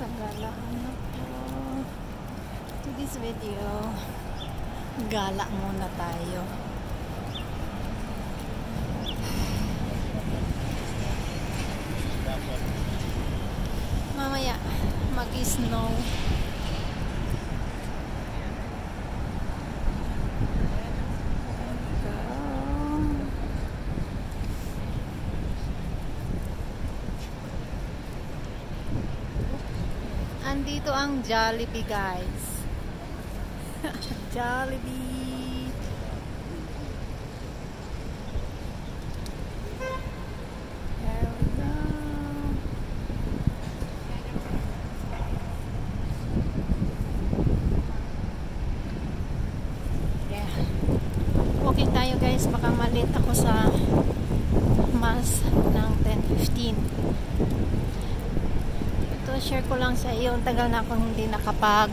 sa galaan na po. To this video, gala muna tayo. Mamaya mag-snow. Andito ang Jollibee, guys. Jollibee. There we go. Yeah. Walking tayo, guys. Baka malit ako sa mass ng 10:15. Share ko lang sa iyo, tagal na akong hindi nakapag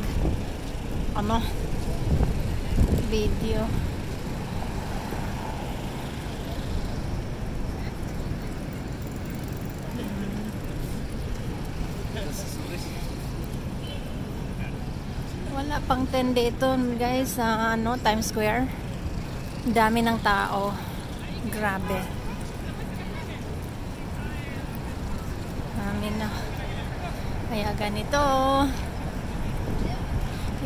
video. Wala pang 10 dito, guys, sa Times Square. Dami ng tao, grabe, dami na. Kaya ganito,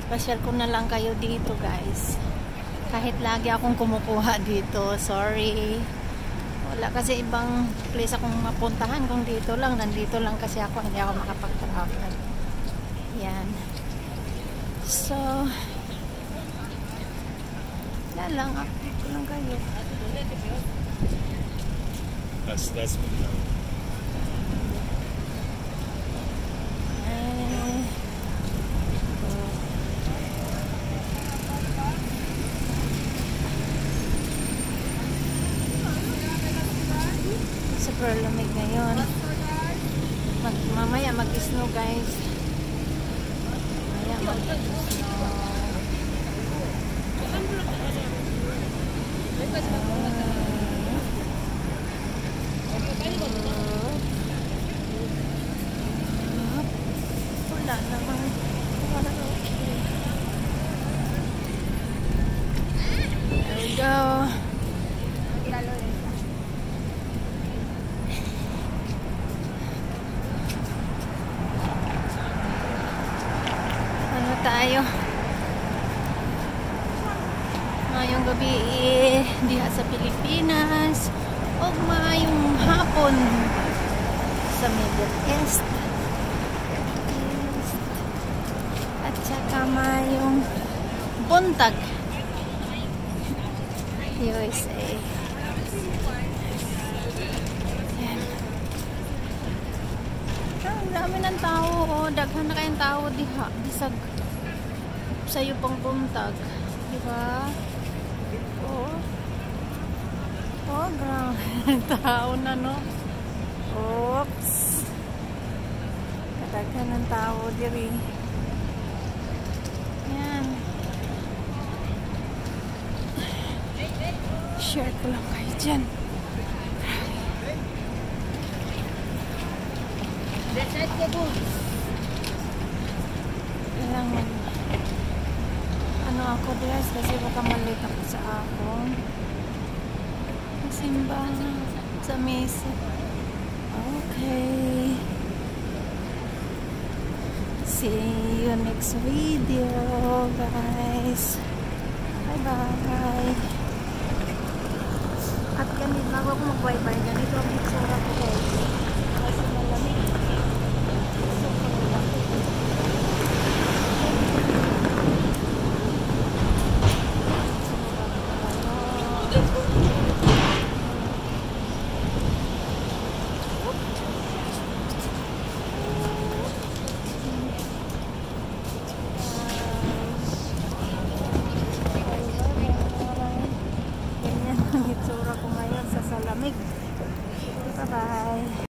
ipasyal ko na lang kayo dito, guys. Kahit lagi akong kumukuha dito, sorry. Wala kasi ibang place akong mapuntahan. Kung dito lang, nandito lang kasi ako, hindi ako makapag-travel. Yan. So, wala lang, dito lang kayo. That's super lamig ngayon. Mamaya mag-snow, guys. Mamaya mag-snow. Wala naman. Wala, okay. There we go. Tayo ngayong gabi diha sa Pilipinas o ngayong hapon sa Middle East at saka ngayong buntag USA. Yan. Ang dami ng tao, daghan na kayong tao diha bisag sa'yo pang buntag, diba? Grabe tao na, no? Oops, kataghan ng tao diri. Yan, share ko lang kayo dyan. Kailangan ako, guys, kasi baka malit ako sa akong simba sa mesa. Okay, see you next video, guys. Bye bye. At ganito, bago ako mag-bye-bye, ganito ang itsura ko, guys.